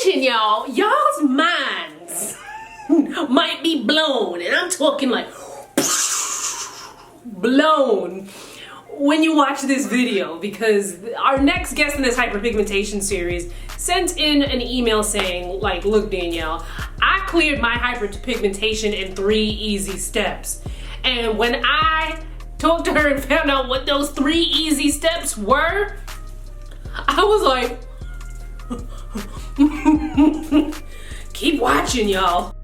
Attention, y'all. Y'all's minds might be blown, and I'm talking like blown when you watch this video, because our next guest in this hyperpigmentation series sent in an email saying, like, look, Danielle, I cleared my hyperpigmentation in 3 easy steps. And when I talked to her and found out what those 3 easy steps were, I was like, keep watching, y'all.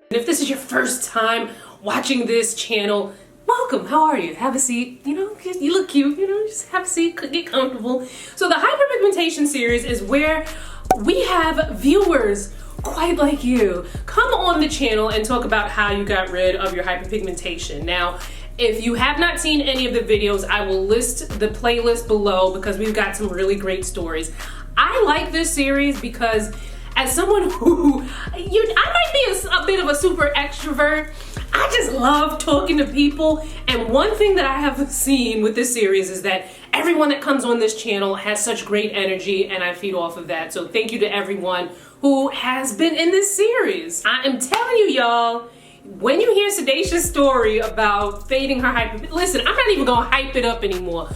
And if this is your first time watching this channel, welcome. How are you? Have a seat. You know, you look cute. You know, just have a seat, get comfortable. So the hyperpigmentation series is where we have viewers quite like you come on the channel and talk about how you got rid of your hyperpigmentation. Now, if you have not seen any of the videos, I will list the playlist below because we've got some really great stories. I like this series because as someone who, I might be a bit of a super extrovert, I just love talking to people. And one thing that I have seen with this series is that everyone that comes on this channel has such great energy, and I feed off of that. So thank you to everyone who has been in this series. I am telling you, y'all, when you hear Cedasha's story about fading her hyper, listen, I'm not even gonna hype it up anymore.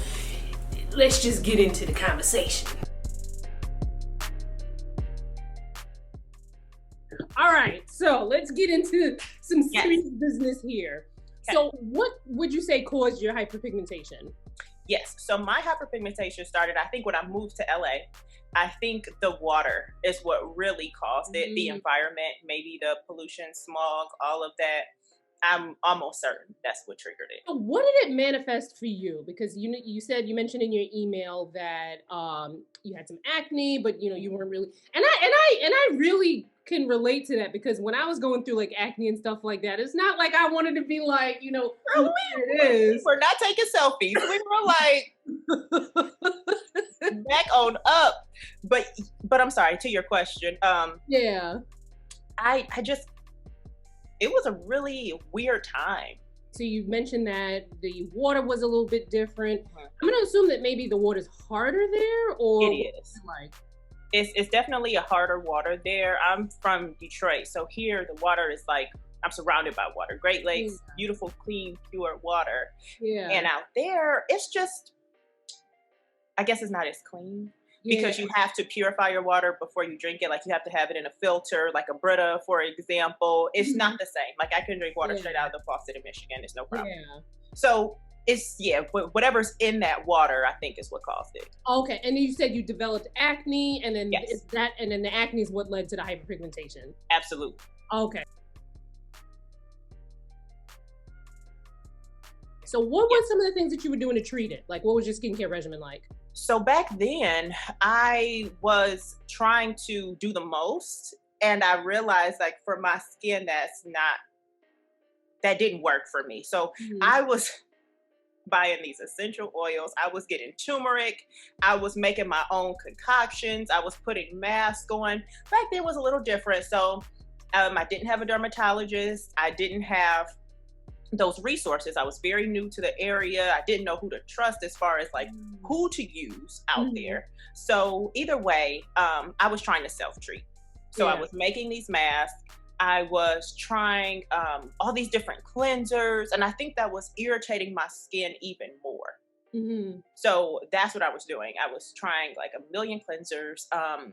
Let's just get into the conversation. All right, so let's get into some serious business here. Okay. So what would you say caused your hyperpigmentation? Yes, so my hyperpigmentation started, I think, when I moved to LA. I think the water is what really caused it, the environment, maybe the pollution, smog, all of that. I'm almost certain that's what triggered it. So what did it manifest for you? Because you mentioned in your email that you had some acne, but you weren't really, and I really can relate to that, because when I was going through like acne and stuff like that, it's not like I wanted to be like, it is. We're not taking selfies. We were like back on up. But I'm sorry, to your question. Yeah. I just, it was a really weird time. So you mentioned that the water was a little bit different. I'm gonna assume that maybe the water's harder there, or it is. It's definitely a harder water there. I'm from Detroit, so here the water is like, I'm surrounded by water. Great Lakes, beautiful, clean, pure water. Yeah. And out there, it's just, I guess it's not as clean. Because you have to purify your water before you drink it. Like, you have to have it in a filter, like a Brita, for example. It's not the same. Like, I can drink water straight out of the faucet in Michigan. It's no problem. Yeah. So it's, whatever's in that water, I think, is what caused it. Okay. And you said you developed acne, and then and then the acne is what led to the hyperpigmentation. Absolutely. Okay. So what were some of the things that you were doing to treat it? Like, what was your skincare regimen like? So back then, I was trying to do the most, and I realized, like, for my skin, that didn't work for me. So I was buying these essential oils. I was getting turmeric. I was making my own concoctions. I was putting masks on. Back then was a little different. So I didn't have a dermatologist. I didn't have those resources. I was very new to the area. I didn't know who to trust as far as like who to use out there. So either way, I was trying to self-treat. So I was making these masks. I was trying all these different cleansers, and I think that was irritating my skin even more. So that's what I was doing. I was trying like a million cleansers. I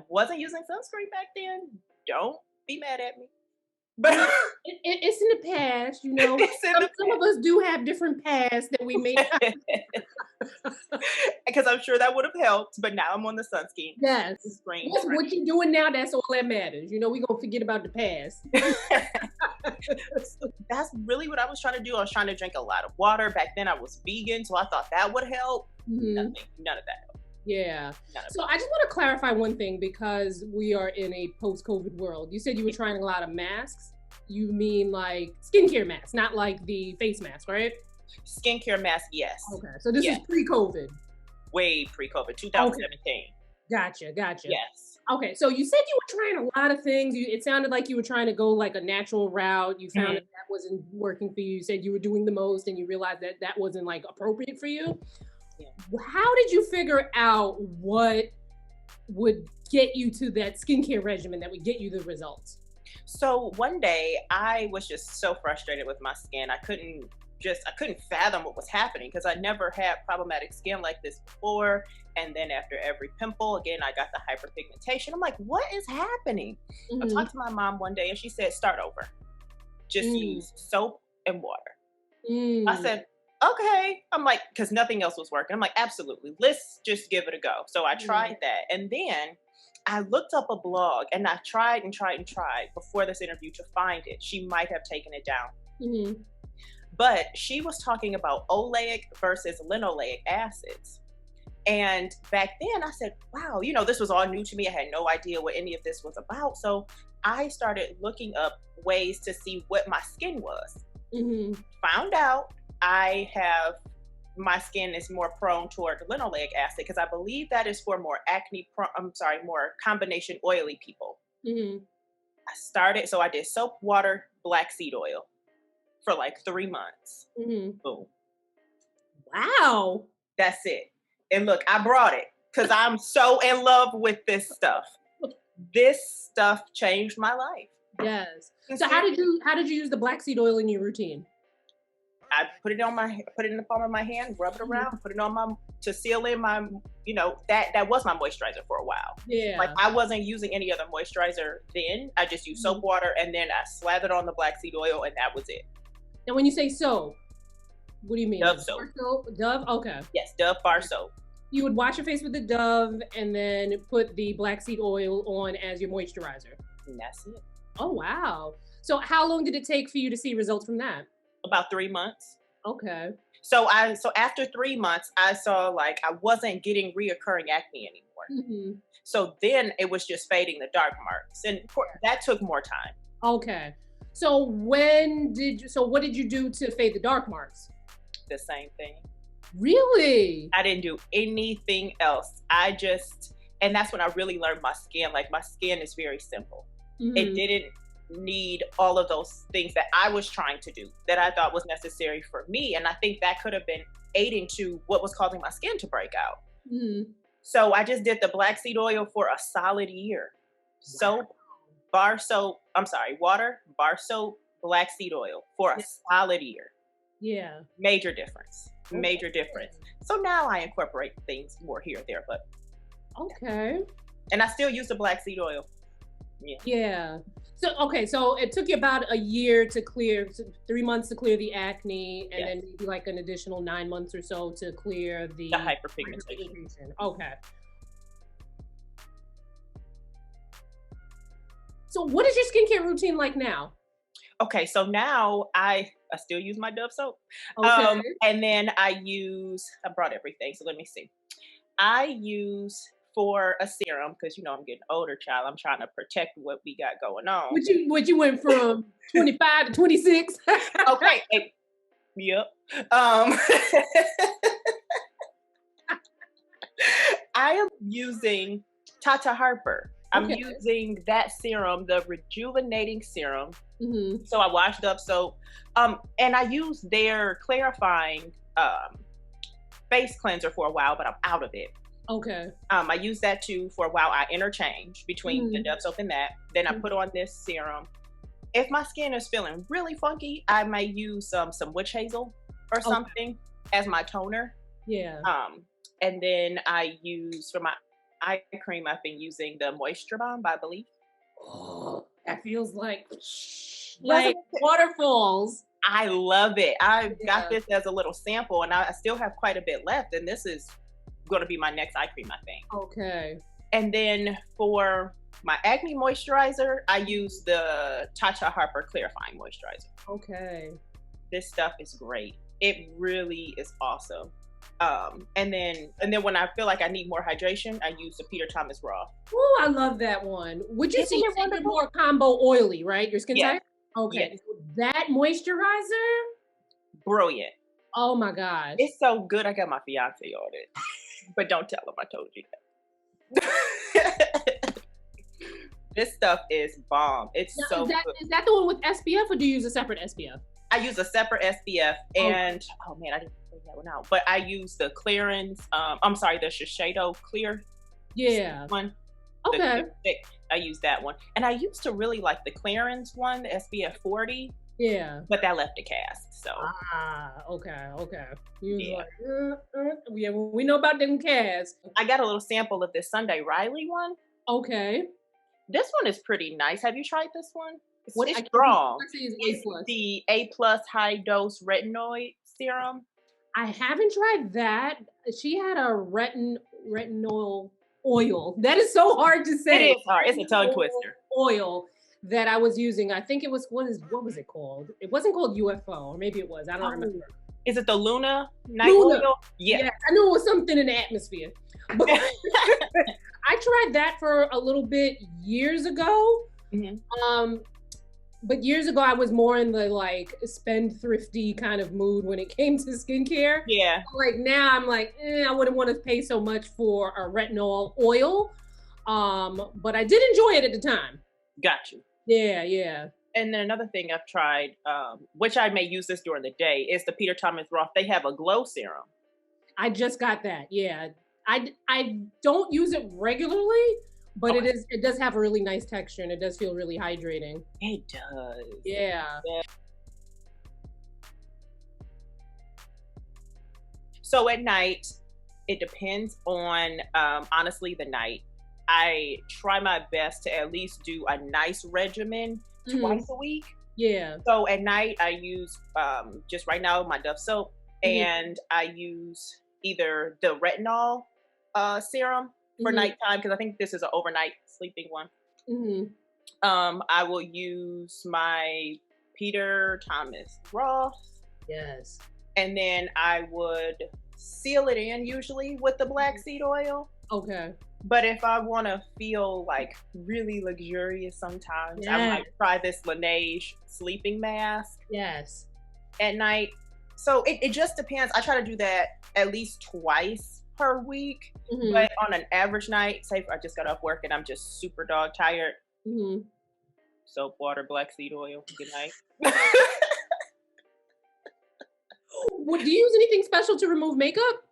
wasn't using sunscreen back then. Don't be mad at me. But it's in the past, some of us do have different pasts that we may not. Because I'm sure that would have helped, but now I'm on the sunscreen. Yes. What you're doing now, that's all that matters. We're going to forget about the past. That's really what I was trying to do. I was trying to drink a lot of water. Back then I was vegan, so I thought that would help. None of that helped. Yeah. So I just want to clarify one thing, because we are in a post-COVID world. You said you were trying a lot of masks. You mean like skincare masks, not like the face mask, right? Skincare mask, yes. Okay. So this is pre-COVID. Way pre-COVID, 2017. Okay. Gotcha. Yes. Okay, so you said you were trying a lot of things. It sounded like you were trying to go like a natural route. You found Mhm. that wasn't working for you. You said you were doing the most, and you realized that that wasn't like appropriate for you. Yeah. How did you figure out what would get you to that skincare regimen that would get you the results? So one day I was just so frustrated with my skin. I couldn't fathom what was happening because I never had problematic skin like this before. And then after every pimple, again, I got the hyperpigmentation. I'm like, what is happening? I Mm-hmm. talked to my mom one day and she said, start over. Just Mm, use soap and water. I mm, said, okay. I'm like, because nothing else was working. I'm like, absolutely. Let's just give it a go. So I yeah. tried that. And then I looked up a blog and I tried and tried and tried before this interview to find it. She might have taken it down. Mm-hmm. But she was talking about oleic versus linoleic acids. And back then I said, wow, this was all new to me. I had no idea what any of this was about. So I started looking up ways to see what my skin was. Mm-hmm. Found out I have my skin is more prone toward linoleic acid because I believe that is for more more combination oily people. Mm-hmm. So I did soap, water, black seed oil for like 3 months. Mm-hmm. Boom. Wow. That's it. And look, I brought it because I'm so in love with this stuff. This stuff changed my life. Yes. So Sincerely. how did you use the black seed oil in your routine? I put it in the palm of my hand, rub it Mhm. around, put it on to seal in my, that was my moisturizer for a while. Like Yeah. I wasn't using any other moisturizer then. I just used soap, Mhm. water, and then I slathered on the black seed oil, and that was it. And when you say soap, what do you mean? Dove Like soap. bar soap? Dove? Okay. Yes, Dove bar soap. You would wash your face with the Dove and then put the black seed oil on as your moisturizer. And that's it. Oh, wow. So how long did it take for you to see results from that? About 3 months. Okay. So after 3 months, I saw like I wasn't getting reoccurring acne anymore. Hmm. So then it was just fading the dark marks, and of course, that took more time. Okay. So what did you do to fade the dark marks? The same thing. Really? I didn't do anything else. And that's when I really learned my skin. Like my skin is very simple. It Hmm. didn't need all of those things that I was trying to do that I thought was necessary for me. And I think that could have been aiding to what was causing my skin to break out. Hmm. So I just did the black seed oil for a solid year. Wow. Water, bar soap, black seed oil for a Yeah. solid year. Yeah. Major difference. Okay. Major difference. So now I incorporate things more here and there, Okay. and I still use the black seed oil. Yeah. Yeah. So okay, so it took you about a year to clear, 3 months to clear the acne, and Yes. then maybe like an additional 9 months or so to clear the The hyperpigmentation. hyperpigmentation. Okay. So what is your skincare routine like now? Okay, so now I still use my Dove soap. Okay. And then I brought everything. So let me see. I use for a serum because I'm getting older, child. I'm trying to protect what we got going on. What you went from 25 to 26? Okay. Yep. Um, I am using Tata Harper. I'm Okay. using that serum, the Rejuvenating Serum. Hmm. So I washed up soap, and I used their clarifying face cleanser for a while, but I'm out of it. Okay. I used that too for a while. I interchange between the Dove soap and that. Then I put on this serum. If my skin is feeling really funky, I may use some witch hazel or Okay. something as my toner. Yeah. And then I use for my eye cream. I've been using the Moisture Bomb by Belif. Oh, that feels like Doesn't it? waterfalls. I love it. I Yeah. got this as a little sample, and I still have quite a bit left. And this is going to be my next eye cream, I think. Okay. And then for my acne moisturizer, I use the Tata Harper Clarifying Moisturizer. Okay. This stuff is great. It really is awesome. And then when I feel like I need more hydration, I use the Peter Thomas Roth. Oh, I love that one. Would you Isn't see it you're wonderful? more combo oily, right? Your skin Yes. type? Okay. Yes. So that moisturizer? Brilliant. Oh my gosh. It's so good. I got my fiance on it, but don't tell him I told you that. This stuff is bomb. It's Now, so good. is that the one with SPF, or do you use a separate SPF? I use a separate SPF, and oh man, I didn't bring that one out. But I use the clearance. I'm sorry, the Shiseido clear. Yeah. One. Okay. I use that one, and I used to really like the clearance one, the SPF 40. Yeah. But that left a cast. So. Okay. Yeah. Yeah. We know about them casts. I got a little sample of this Sunday Riley one. Okay. This one is pretty nice. Have you tried this one? It's strong. It's the A+ high dose retinoid serum. I haven't tried that. She had a retinol oil. That is so hard to say. It is hard. It's a tongue twister. Oil that I was using. I think it was what was it called? It wasn't called UFO, or maybe it was. I don't remember. Is it the Luna night oil? Yeah. I knew it was something in the atmosphere. But I tried that for a little bit years ago. Mm-hmm. But years ago, I was more in the like spendthrifty kind of mood when it came to skincare. Yeah. Like now, I'm like, I wouldn't want to pay so much for a retinol oil. But I did enjoy it at the time. Got you. Yeah. And then another thing I've tried, which I may use this during the day, is the Peter Thomas Roth. They have a glow serum. I just got that. Yeah. I don't use it regularly, but it does have a really nice texture, and it does feel really hydrating. It does. Yeah. So at night, it depends on, honestly, the night. I try my best to at least do a nice regimen twice a week. Yeah. So at night, I use, just right now, my Dove soap, and I use either the retinol serum for nighttime, because I think this is an overnight sleeping one. I will use my Peter Thomas Roth. Yes. And then I would seal it in usually with the black seed oil. Okay. But if I want to feel like really luxurious sometimes, I might try this Laneige sleeping mask. Yes. At night. So it just depends. I try to do that at least twice per week. But on an average night, say if I just got off work and I'm just super dog tired, soap, water, black seed oil, good night. Do you use anything special to remove makeup?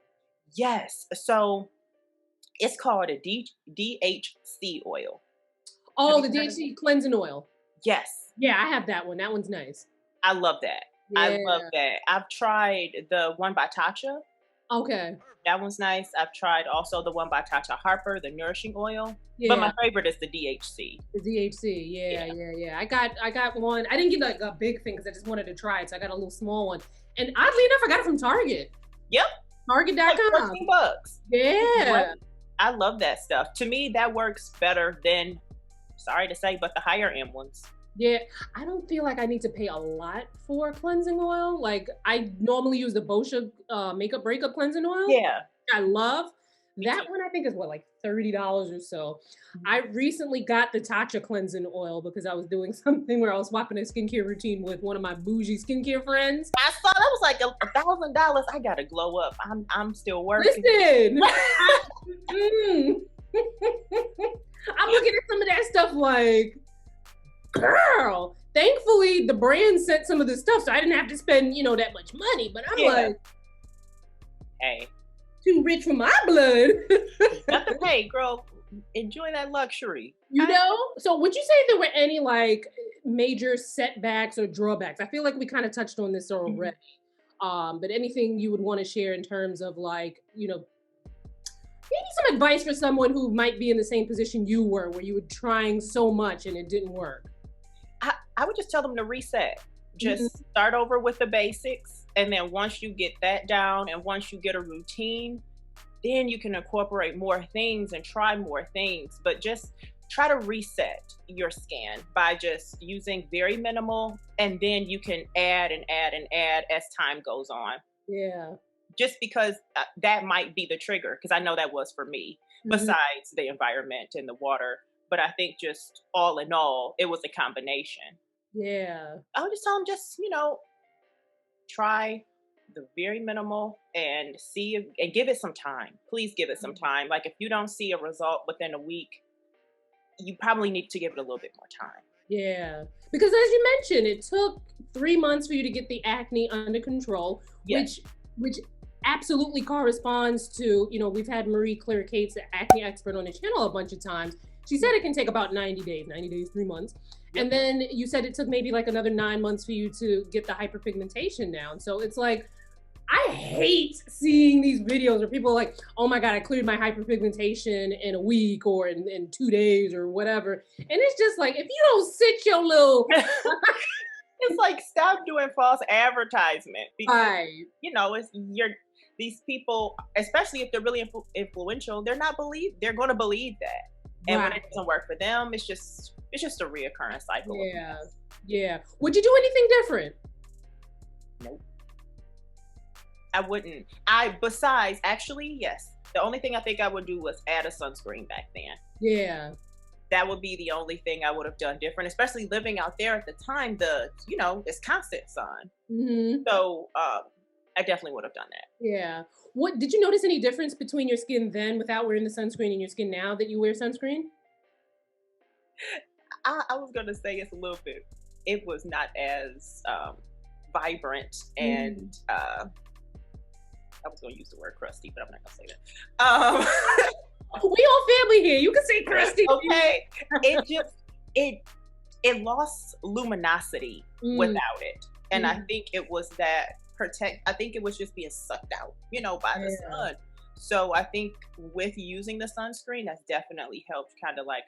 Yes. So it's called a DHC oil. Oh, the DHC cleansing oil. Yes. Yeah, I have that one. That one's nice. I love that. Yeah. I love that. I've tried the one by Tata. Okay. That one's nice. I've tried also the one by Tata Harper, the nourishing oil. Yeah. But my favorite is the DHC. The DHC, yeah. I got one. I didn't get like a big thing because I just wanted to try it, so I got a little small one. And oddly enough, I got it from Target. Yep. Target.com. Like $14. Yeah. I love that stuff. To me, that works better than, sorry to say, but the higher end ones. Yeah, I don't feel like I need to pay a lot for cleansing oil. Like I normally use the Boscia makeup breakup cleansing oil. Yeah. I love. That one I think is what, like $30 or so. I recently got the Tatcha cleansing oil because I was doing something where I was swapping a skincare routine with one of my bougie skincare friends. I saw that was like $1,000. I gotta glow up. I'm still working. Listen. I'm looking at some of that stuff like, girl, thankfully the brand sent some of the stuff, so I didn't have to spend, that much money. But I'm like, hey, too rich for my blood. Hey, girl, enjoy that luxury. So would you say there were any like major setbacks or drawbacks? I feel like we kind of touched on this already. But anything you would want to share in terms of like, maybe some advice for someone who might be in the same position you were, where you were trying so much and it didn't work? I would just tell them to reset. Just start over with the basics. And then once you get that down and once you get a routine, then you can incorporate more things and try more things. But just try to reset your skin by just using very minimal. And then you can add and add and add as time goes on. Yeah. Just because that might be the trigger. Because I know that was for me, besides the environment and the water. But I think just all in all, it was a combination. Yeah. I would just tell them just, try the very minimal and see and give it some time. Please give it some time. Like if you don't see a result within a week, you probably need to give it a little bit more time. Yeah, because as you mentioned, it took 3 months for you to get the acne under control, Yes. which absolutely corresponds to, you know, we've had Marie Claire Cates, the acne expert, on the channel a bunch of times. She said it can take about 90 days, 3 months. Yep. And then you said it took maybe like another 9 months for you to get the hyperpigmentation down. So it's like, I hate seeing these videos where people are like, oh my God, I cleared my hyperpigmentation in a week or in 2 days or whatever. And it's just like, if you don't sit your little... It's like, stop doing false advertisement. Because, Right. you know, these people, especially if they're really influential, they're going to believe that. And when it doesn't work for them, it's just a reoccurring cycle. Yeah. Yeah. Would you do anything different? Nope. I wouldn't. Besides, actually, yes. The only thing I think I would do was add a sunscreen back then. Yeah. That would be the only thing I would have done different, especially living out there at the time, it's constant sun. Mm-hmm. So I definitely would have done that. Yeah. What did you notice any difference between your skin then without wearing the sunscreen and your skin now that you wear sunscreen? I was going to say it was not as vibrant and I was going to use the word crusty, but I'm not going to say that. We all family here. You can say crusty. Okay. It lost luminosity without it. And I think it was I think it was just being sucked out, by the sun. So I think with using the sunscreen, that's definitely helped kind of like,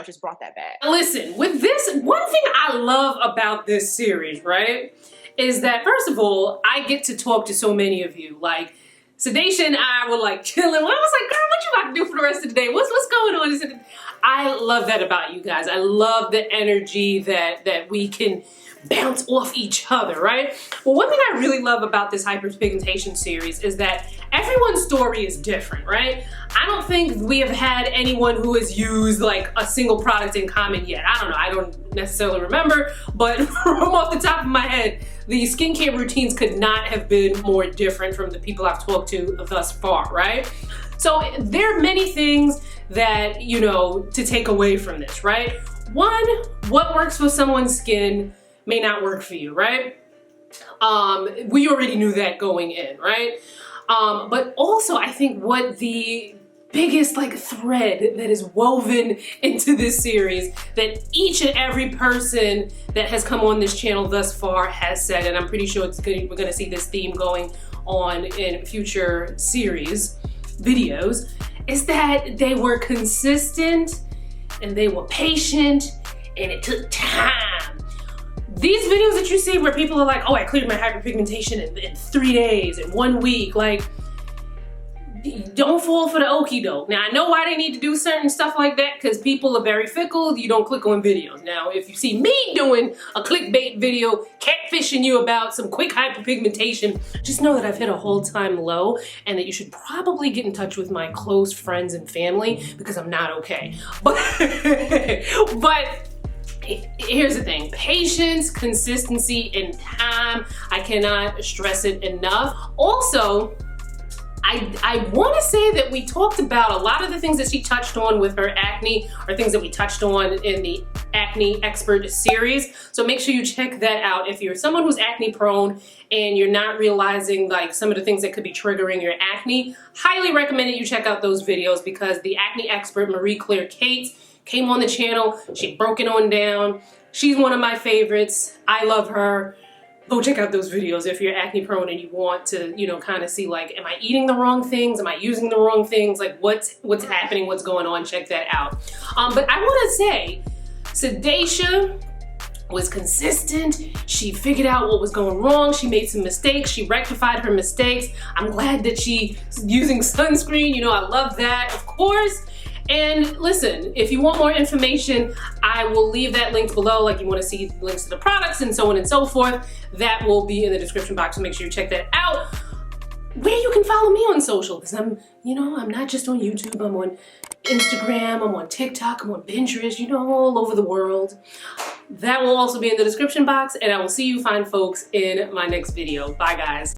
just brought that back. Listen, with this, one thing I love about this series, right, is that first of all, I get to talk to so many of you. Like, Cedasha and I were like chilling. I was like, girl, what you about to do for the rest of the day? What's going on? I love that about you guys. I love the energy that we can bounce off each other, right? Well, one thing I really love about this hyperpigmentation series is that everyone's story is different, right? I don't think we have had anyone who has used like a single product in common yet. I don't know, I don't necessarily remember, but from off the top of my head, the skincare routines could not have been more different from the people I've talked to thus far, right? So there are many things that, to take away from this, right? One, what works for someone's skin may not work for you, right? We already knew that going in, right? But also I think what the biggest thread that is woven into this series that each and every person that has come on this channel thus far has said, and I'm pretty sure we're gonna see this theme going on in future series videos, is that they were consistent and they were patient and it took time. These videos that you see where people are like, oh, I cleared my hyperpigmentation in 3 days, in 1 week, don't fall for the okie doke. Now, I know why they need to do certain stuff like that, because people are very fickle. You don't click on videos. Now, if you see me doing a clickbait video, catfishing you about some quick hyperpigmentation, just know that I've hit a whole time low and that you should probably get in touch with my close friends and family because I'm not okay. But here's the thing, patience, consistency, and time. I cannot stress it enough. Also, I want to say that we talked about a lot of the things that she touched on with her acne are things that we touched on in the Acne Expert series. So make sure you check that out. If you're someone who's acne prone and you're not realizing some of the things that could be triggering your acne, highly recommend that you check out those videos because the Acne Expert Marie Claire Cates came on the channel. She broke it on down. She's one of my favorites. I love her. Go check out those videos if you're acne prone and you want to, kind of see am I eating the wrong things? Am I using the wrong things? What's happening? What's going on? Check that out. But I want to say, Cedasha was consistent. She figured out what was going wrong. She made some mistakes. She rectified her mistakes. I'm glad that she's using sunscreen. I love that, of course. And listen, if you want more information, I will leave that linked below. You want to see links to the products and so on and so forth, that will be in the description box, so make sure you check that out. Where you can follow me on social, because I'm not just on YouTube, I'm on Instagram, I'm on TikTok, I'm on Pinterest, all over the world. That will also be in the description box, and I will see you fine folks in my next video. Bye guys.